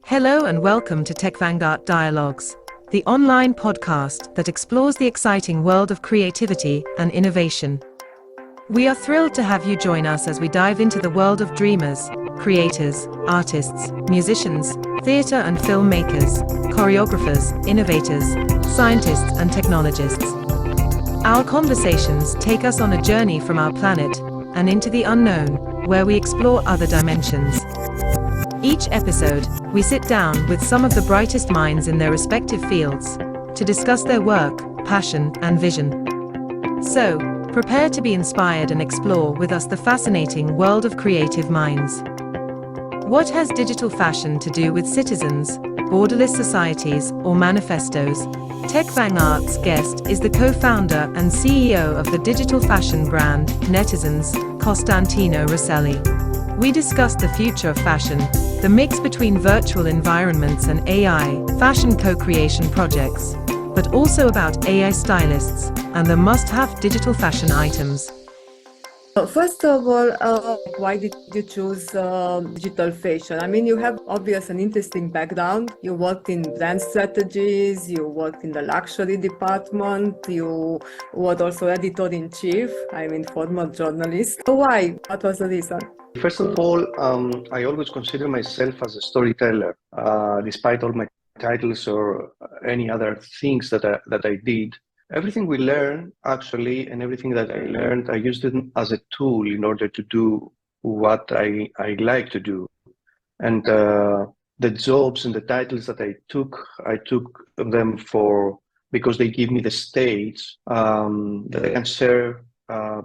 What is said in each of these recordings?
Hello and welcome to TechvangArt Dialogues, the online podcast that explores the exciting world of creativity and innovation. We are thrilled to have you join us as we dive into the world of dreamers, creators, artists, musicians, theater and filmmakers, choreographers, innovators, scientists and technologists. Our conversations take us on a journey from our planet and into the unknown, where we explore other dimensions. Each episode, we sit down with some of the brightest minds in their respective fields to discuss their work, passion, and vision. So, prepare to be inspired and explore with us the fascinating world of creative minds. What has digital fashion to do with citizens, borderless societies, or manifestos? TechvangArt's guest is the co-founder and CEO of the digital fashion brand NeTZeNS, Costantino Roselli. We discuss the future of fashion, the mix between virtual environments and AI, fashion co-creation projects, but also about AI stylists and the must-have digital fashion items. First of all, why did you choose digital fashion? I mean, you have obviously an interesting background. You worked in brand strategies, you worked in the luxury department, you were also editor-in-chief, former journalist. So why? What was the reason? First of all, I always consider myself as a storyteller, despite all my titles or any other things that I did. Everything we learn, actually, and everything that I learned, I used it as a tool in order to do what I like to do. And the jobs and the titles that I took them because they give me the stage that I can share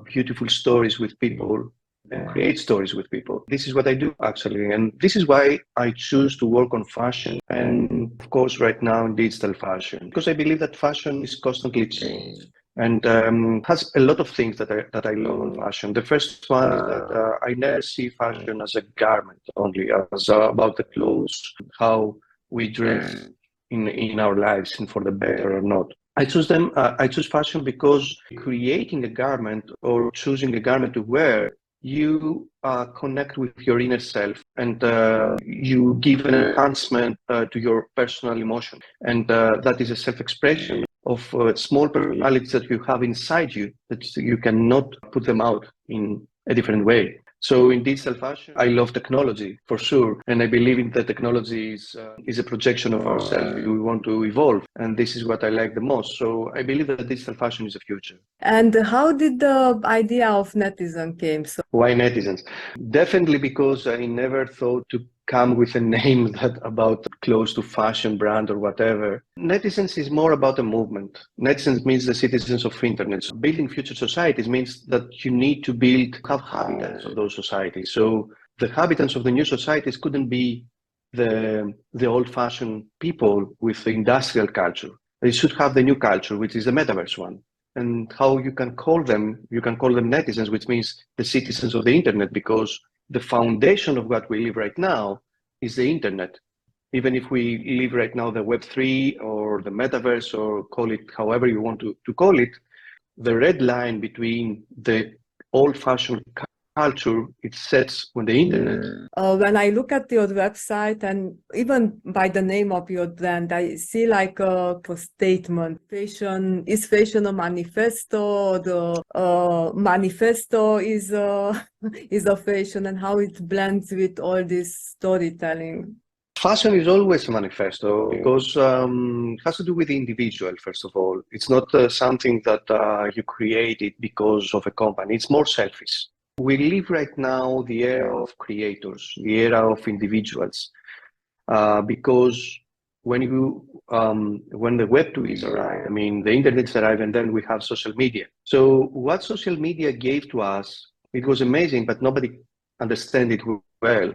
beautiful stories with people and create stories with people. This is what I do, actually, and this is why I choose to work on fashion, and of course right now in digital fashion, because I believe that fashion is constantly changing and has a lot of things that I love on fashion. The first one is that I never see fashion as a garment only, as about the clothes, how we dress in our lives, and for the better or not. I choose fashion because creating a garment or choosing a garment to wear, you connect with your inner self, and you give an enhancement to your personal emotion. And that is a self-expression of small personalities that you have inside you, that you cannot put them out in a different way. So in digital fashion, I love technology for sure, and I believe in that technology is a projection of ourselves. We want to evolve, and this is what I like the most. So I believe that digital fashion is the future. And how did the idea of NeTZN came? So why NeTZNS? Definitely because I never thought to come with a name that about close to fashion brand or whatever. NeTZNS is more about a movement. NeTZNS means the citizens of internet. So building future societies means that you need to have habitats of those societies. So the habitants of the new societies couldn't be the old-fashioned people with the industrial culture. They should have the new culture, which is the metaverse one. And how you can call them NeTZNS, which means the citizens of the internet, because the foundation of what we live right now is the internet. Even if we live right now the Web3 or the metaverse, or call it however you want to call it, the red line between the old-fashioned culture, it sets when the internet. When I look at your website, and even by the name of your brand, I see like a statement. Fashion is fashion a manifesto. The manifesto is a fashion, and how it blends with all this storytelling. Fashion is always a manifesto because it has to do with the individual, first of all. It's not something that you created because of a company. It's more selfish. We live right now the era of creators, the era of individuals, because when the Web2 is arrived, the internet's arrived, and then we have social media. So what social media gave to us, it was amazing, but nobody understood it well,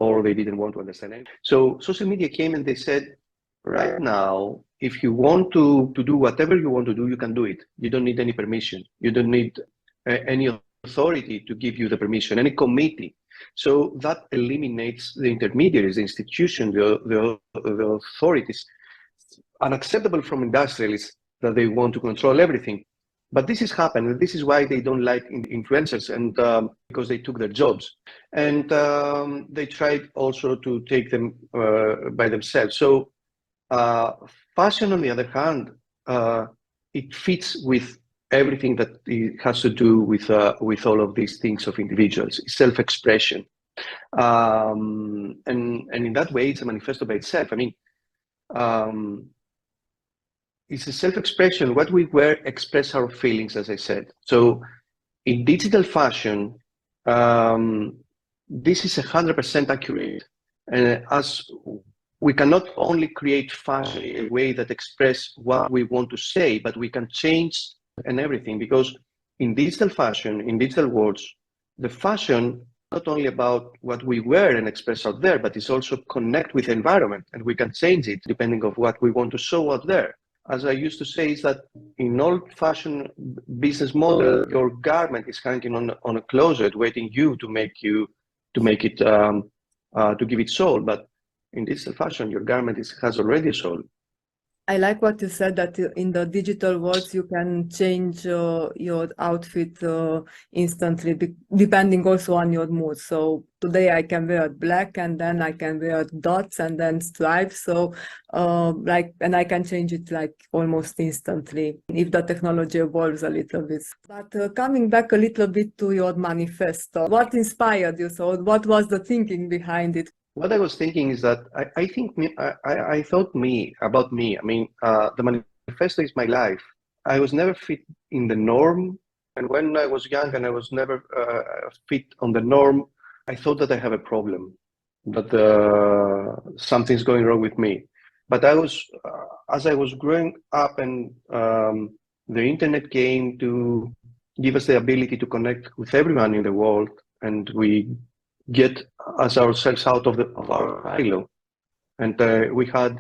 or they didn't want to understand it. So social media came and they said, right now, if you want to do whatever you want to do, you can do it. You don't need any permission. You don't need any authority to give you the permission, any committee. So that eliminates the intermediaries, the institution, the authorities. Unacceptable from industrialists that they want to control everything. But this has happened, and this is why they don't like influencers, and because they took their jobs, and they tried also to take them by themselves. So fashion, on the other hand, it fits with everything that it has to do with all of these things of individuals, self-expression, and in that way, it's a manifesto by itself. I mean. It's a self-expression. What we wear express our feelings, as I said. So in digital fashion, this is 100% accurate. And as we cannot only create fashion in a way that express what we want to say, but we can change and everything, because in digital fashion, in digital worlds, the fashion not only about what we wear and express out there, but it's also connect with the environment, and we can change it depending on what we want to show out there. As I used to say, is that in old-fashioned business model, your garment is hanging on a closet, waiting to make it to give it soul. But in digital fashion, your garment has already a soul. I like what you said, that in the digital world you can change your outfit instantly, depending also on your mood. So today I can wear black, and then I can wear dots and then stripes. So and I can change it like almost instantly if the technology evolves a little bit. But coming back a little bit to your manifesto, what inspired you? So what was the thinking behind it? What I was thinking is that I thought about me. I mean, the manifesto is my life. I was never fit in the norm. And when I was young and I was never fit on the norm, I thought that I have a problem, that something's going wrong with me. But as I was growing up, and the internet came to give us the ability to connect with everyone in the world, and we get ourselves out of our silo, and we had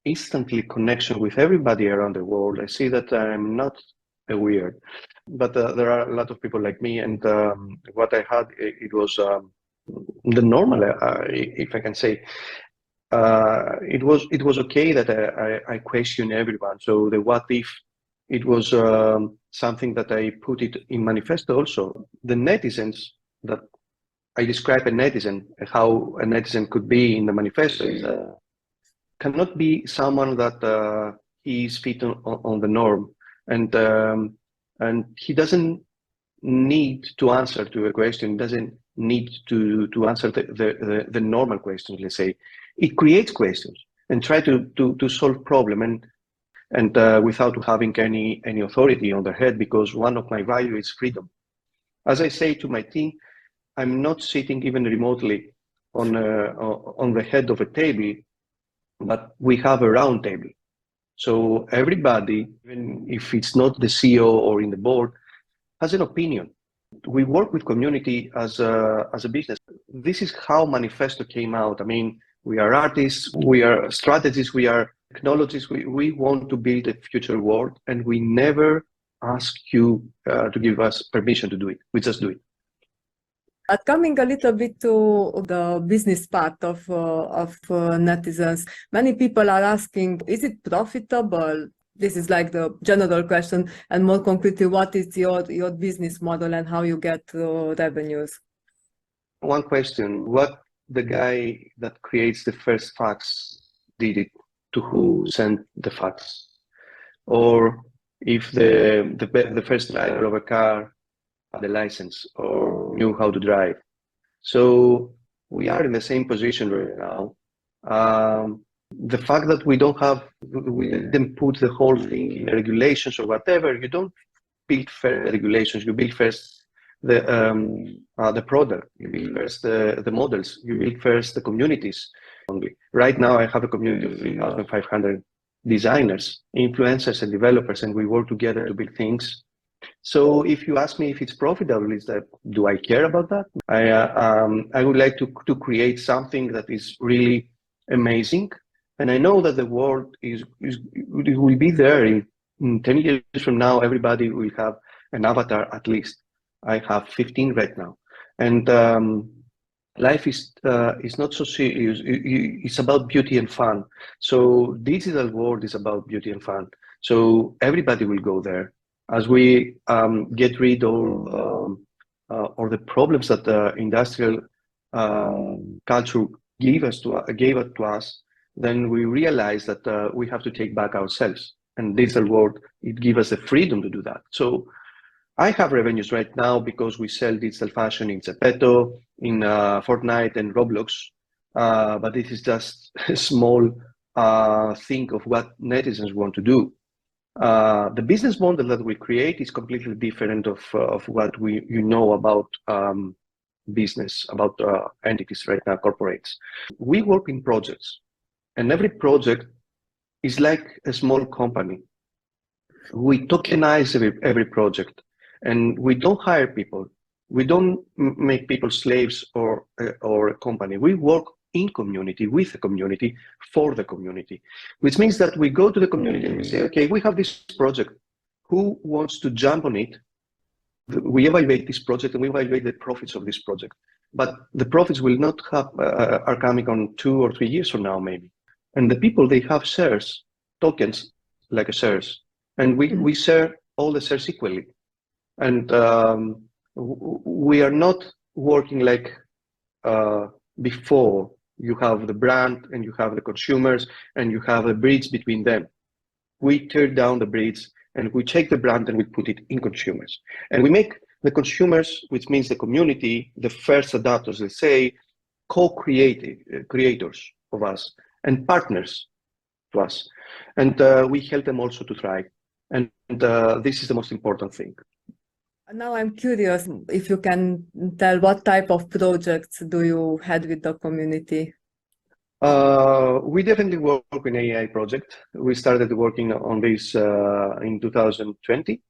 instantly connection with everybody around the world. I see that I'm not a weird, but there are a lot of people like me, and what I had, it was the normal, if I can say. It was okay that I question everyone. So the what if, it was something that I put it in manifesto also. The netizens that I describe a netizen, how a netizen could be in the manifesto, is cannot be someone that he is fit on the norm, and he doesn't need to answer to a question, doesn't need to answer the normal questions, let's say. It creates questions and try to solve problem, and without having any authority on their head, because one of my values is freedom. As I say to my team, I'm not sitting even remotely on the head of a table, but we have a round table. So everybody, even if it's not the CEO or in the board, has an opinion. We work with community as a business. This is how Manifesto came out. I mean, we are artists, we are strategists, we are technologists. We want to build a future world, and we never ask you to give us permission to do it. We just do it. Coming a little bit to the business part of NeTZeNS, many people are asking, is it profitable? This is like the general question, and more concretely, what is your business model and how you get revenues? One question: what the guy that creates the first fax did it to? Who sent the fax? Or if the first driver of a car had a license or knew how to drive. So we are in the same position right now. The fact that we didn't put the whole thing in regulations or whatever, you don't build first regulations, you build first the product, you build first the models, you build first the communities. Only. Right now I have a community of 3,500 designers, influencers and developers, and we work together to build things. So if you ask me if it's profitable, do I care about that? I would like to create something that is really amazing, and I know that the world will be there in 10 years from now. Everybody will have an avatar at least. I have 15 right now, and life is not so serious. It's about beauty and fun. So digital world is about beauty and fun. So everybody will go there. as we get rid of or the problems that the industrial culture gave it to us, then we realize that we have to take back ourselves. And digital world, it gives us the freedom to do that. So I have revenues right now because we sell digital fashion in Zepeto, in Fortnite and Roblox, but this is just a small thing of what netizens want to do. The business model that we create is completely different of what you know about business, about entities right now, corporates. We work in projects, and every project is like a small company. We tokenize every project, and we don't hire people. We don't make people slaves or a company. We work in community, with the community, for the community, which means that we go to the community and we say, okay, we have this project. Who wants to jump on it? We evaluate this project and we evaluate the profits of this project. But the profits will not have, are coming on 2 or 3 years from now, maybe. And the people, they have shares, tokens, like a shares. And we share all the shares equally. And we are not working like before. You have the brand and you have the consumers and you have a bridge between them. We tear down the bridge and we take the brand and we put it in consumers. And we make the consumers, which means the community, the first adopters, let's say, co-creators of us and partners to us. And we help them also to thrive. And this is the most important thing. Now I'm curious if you can tell what type of projects do you had with the community? We definitely work in AI project. We started working on this in 2020.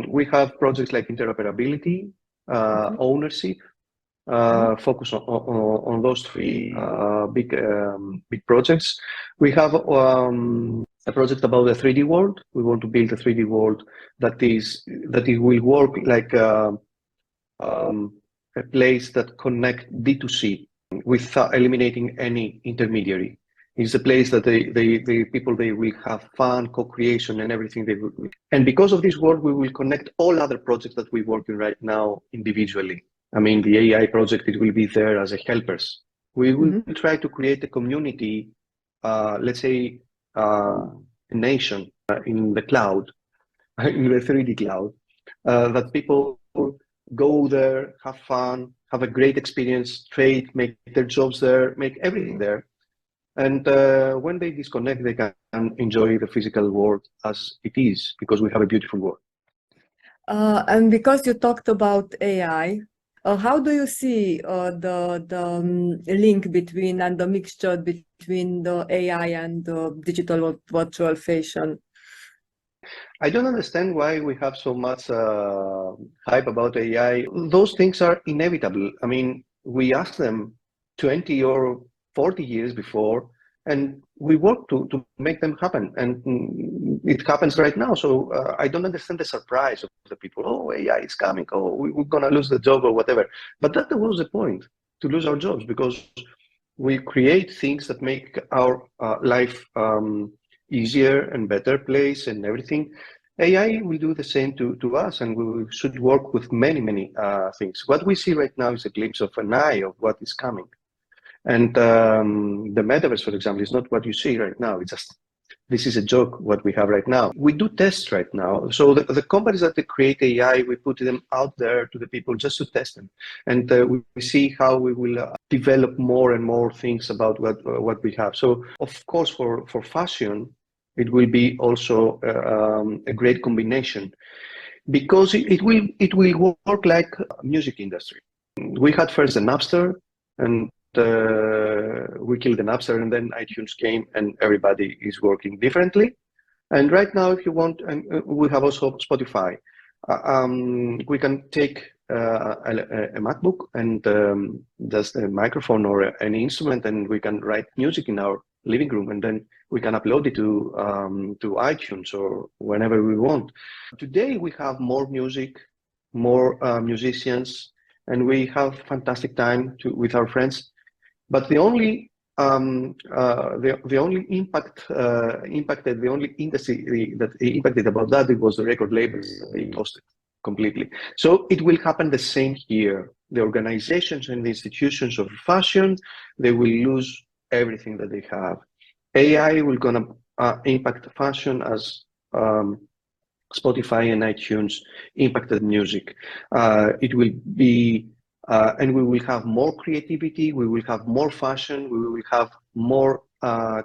We have projects like interoperability, ownership, focus on those 3 big projects. We have a project about the 3D world. We want to build a 3D world that it will work like a place that connect D2C without eliminating any intermediary. It's a place that the people, they will have fun, co-creation and everything. And because of this work, we will connect all other projects that we work in right now individually. I mean, the AI project, it will be there as a helpers. We will try to create a community, let's say, a nation in the cloud, in the 3D cloud, that people go there, have fun, have a great experience, trade, make their jobs there, make everything there. And when they disconnect, they can enjoy the physical world as it is, because we have a beautiful world. And because you talked about AI, how do you see the link between and the mixture between the AI and the digital virtual fashion? I don't understand why we have so much hype about AI. Those things are inevitable. I mean, we asked them 20 or 40 years before, and we work to make them happen. And it happens right now. So I don't understand the surprise of the people. Oh, AI is coming. Oh, we're going to lose the job or whatever. But that was the point, to lose our jobs, because we create things that make our life easier and better place and everything. AI will do the same to us, and we should work with many, many things. What we see right now is a glimpse of an eye of what is coming. And the metaverse, for example, is not what you see right now. It's just, this is a joke, what we have right now. We do tests right now. So the companies that create AI, we put them out there to the people just to test them. And we see how we will develop more and more things about what we have. So, of course, for fashion, it will be also a great combination, because it will work like music industry. We had first the Napster, and we killed the Napster, and then iTunes came, and everybody is working differently. And right now, if you want, and we have also Spotify. We can take a MacBook and just a microphone or any instrument, and we can write music in our living room, and then we can upload it to iTunes or whenever we want. Today we have more music, more musicians, and we have fantastic time with our friends. But the only the only impacted, the only industry that impacted about that, it was the record labels being posted completely. So it will happen the same here. The organizations and the institutions of fashion, they will lose everything that they have. AI will gonna impact fashion as Spotify and iTunes impacted music. It will be, and we will have more creativity, we will have more fashion, we will have more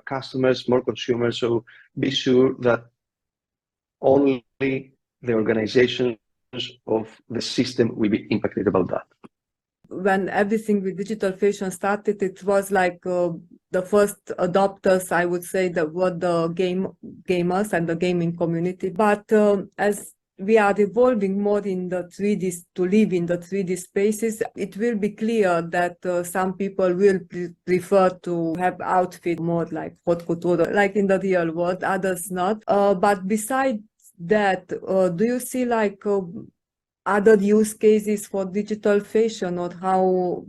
customers, more consumers. So be sure that only the organizations of the system will be impacted about that. When everything with digital fashion started, it was like the first adopters, I would say, that were the gamers and the gaming community. But as we are evolving more in the 3D, to live in the 3D spaces, it will be clear that some people will prefer to have outfit more like haute couture, like in the real world, others not. But besides that, do you see like other use cases for digital fashion, or how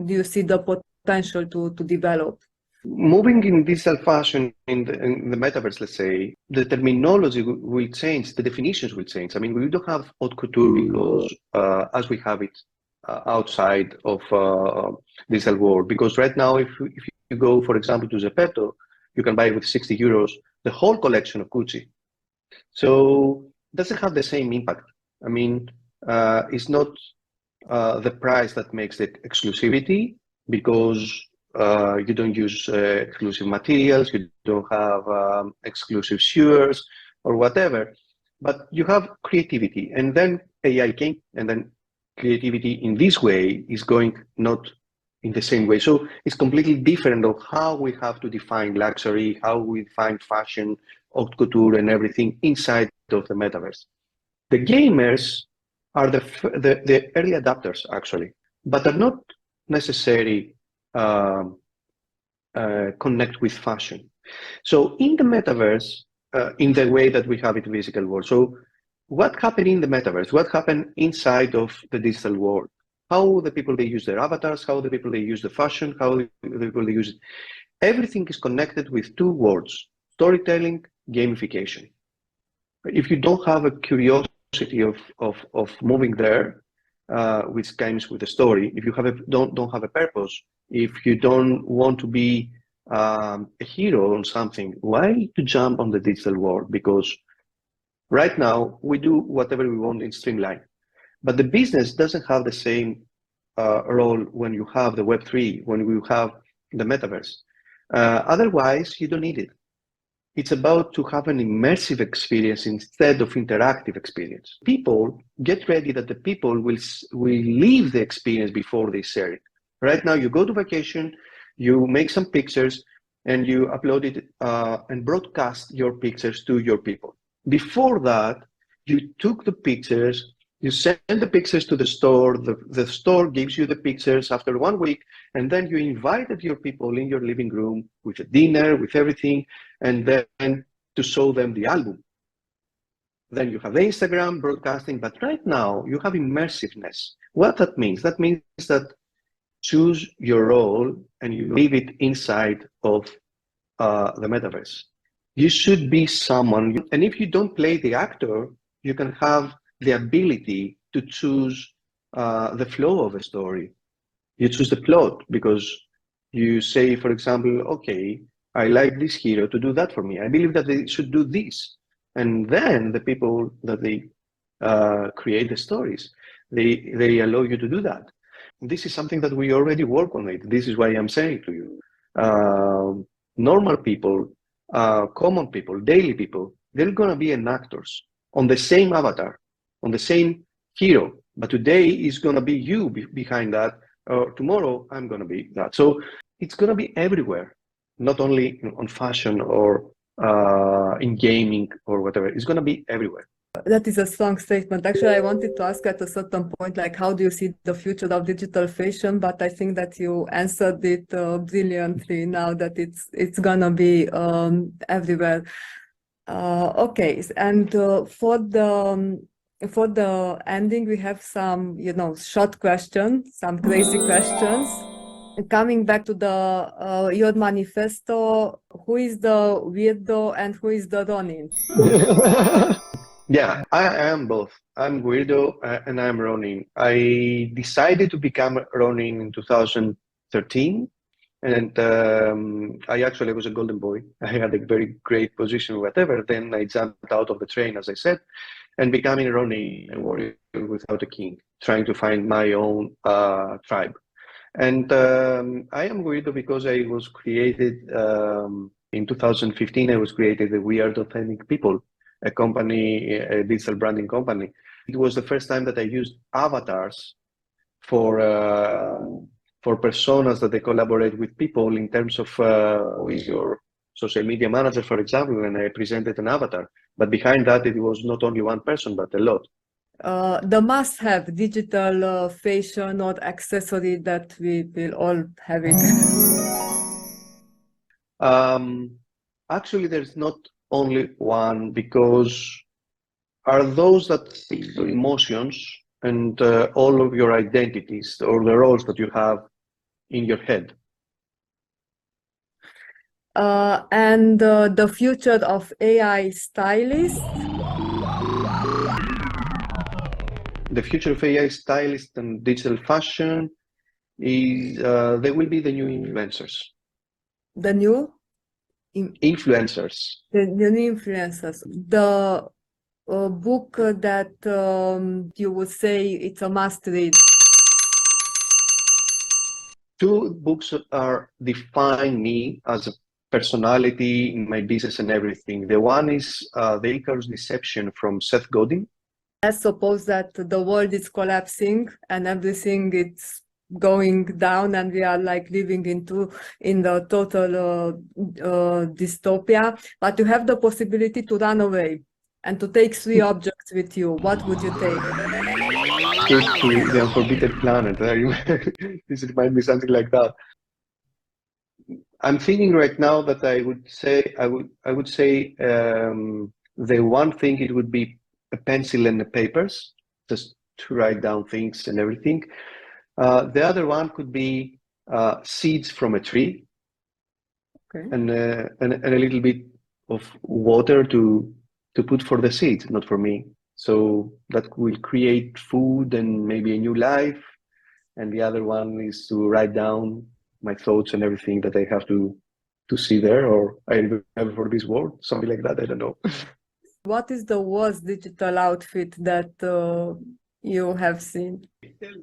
do you see the potential to develop? Moving in digital fashion in the metaverse, let's say, the terminology will change, the definitions will change. I mean, we don't have haute couture because as we have it outside of digital world. Because right now, if you go, for example, to Zepeto, you can buy with 60 euros the whole collection of Gucci. So it doesn't have the same impact. I mean, it's not the price that makes it exclusivity, because you don't use exclusive materials, you don't have exclusive sewers or whatever, but you have creativity. And then AI came, and then creativity in this way is going not in the same way. So it's completely different of how we have to define luxury, how we define fashion, haute couture, and everything inside of the metaverse. The gamers are the early adapters, actually, but are not necessarily connect with fashion. So in the metaverse, in the way that we have it in the physical world, so what happened in the metaverse? What happened inside of the digital world? How the people, they use their avatars, how the people, they use the fashion, how the people, they use it. Everything is connected with two words: storytelling, gamification. If you don't have a curiosity of moving there, which comes with a story, if you don't have a purpose, if you don't want to be a hero on something, why to jump on the digital world? Because right now we do whatever we want in Streamline, but the business doesn't have the same role when you have the Web3, when you have the metaverse. Otherwise, you don't need it. It's about to have an immersive experience instead of interactive experience. People, get ready that the people will live the experience before they share it. Right now, you go to vacation, you make some pictures, and you upload it and broadcast your pictures to your people. Before that, you took the pictures, you send the pictures to the store, the store gives you the pictures after 1 week, and then you invited your people in your living room with a dinner, with everything, and then to show them the album. Then you have the Instagram broadcasting, but right now you have immersiveness. What that means? That means that choose your role and you live it inside of the metaverse. You should be someone, and if you don't play the actor, you can have the ability to choose the flow of a story. You choose the plot because you say, for example, okay, I like this hero to do that for me. I believe that they should do this. And then the people that they create the stories, they allow you to do that. This is something that we already work on it. This is why I'm saying to you, normal people, common people, daily people, they're gonna be an actors on the same avatar, on the same hero. But today is gonna be you behind that, or tomorrow I'm gonna be that. So it's gonna be everywhere, not only on fashion or in gaming or whatever. It's gonna be everywhere. That is a strong statement. Actually, I wanted to ask at a certain point, like, how do you see the future of digital fashion? But I think that you answered it brilliantly now, that it's gonna be everywhere. Okay, and for the ending, we have some, short questions, some crazy questions. Coming back to the your manifesto, who is the weirdo and who is the Ronin? Yeah, I am both. I'm Guido and I'm Ronin. I decided to become Ronin in 2013, and I actually was a golden boy. I had a very great position, whatever. Then I jumped out of the train, as I said, and becoming Ronin, a warrior without a king, trying to find my own tribe. And I am Guido because I was created in 2015. I was created the We Are Authentic People, a company, a digital branding company. It was the first time that I used avatars for personas that they collaborate with people in terms of with your social media manager, for example, and I presented an avatar. But behind that, it was not only one person, but a lot. The must-have digital fashion or accessory that we will all have it. Actually, there's not only one, because are those that see the emotions and all of your identities or the roles that you have in your head. And the future of AI stylists. The future of AI stylists and digital fashion is they will be the new influencers. The new Influencers. The new influencers. The book that you would say it's a must read. Two books are define me as a personality in my business and everything. The one is The Icarus Deception from Seth Godin. Let's suppose that the world is collapsing and everything is going down and we are like living in the total dystopia, but you have the possibility to run away and to take 3 objects with you. What would you take? Escape to the Unforbidden Planet. This might be something like that. I'm thinking right now that I would say the one thing, it would be a pencil and the papers, just to write down things and everything. The other one could be seeds from a tree, Okay. and a little bit of water to put for the seeds, not for me. So that will create food and maybe a new life. And the other one is to write down my thoughts and everything that I have to see there, or I have for this world, something like that. I don't know. What is the worst digital outfit that you have seen?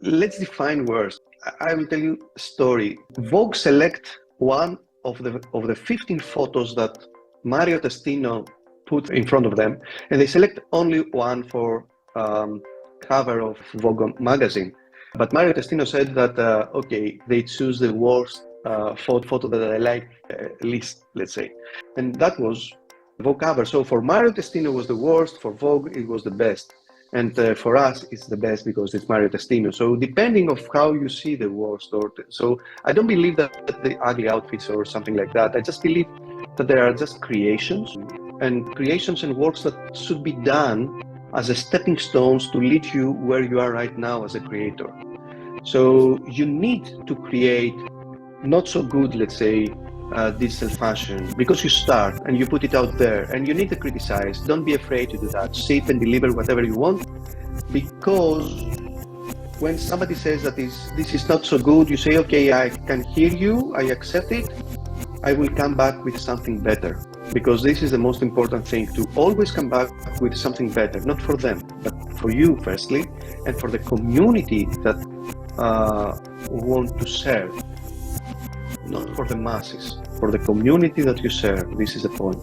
Let's define worst. I will tell you a story. Vogue select one of the 15 photos that Mario Testino put in front of them, and they select only one for cover of Vogue magazine. But Mario Testino said that okay, they choose the worst photo that I like least, let's say, and that was Vogue cover. So for Mario Testino was the worst, for Vogue it was the best, and for us it's the best because it's Mario Testino. So depending of how you see the worst, so I don't believe that the ugly outfits or something like that. I just believe that there are just creations and works that should be done as a stepping stones to lead you where you are right now as a creator. So you need to create not so good, let's say, digital fashion, because you start and you put it out there and you need to criticize. Don't be afraid to do that. Sit and deliver whatever you want, because when somebody says that this is not so good, you say, okay, I can hear you, I accept it, I will come back with something better. Because this is the most important thing, to always come back with something better, not for them, but for you firstly, and for the community that want to serve. Not for the masses, for the community that you serve. This is the point.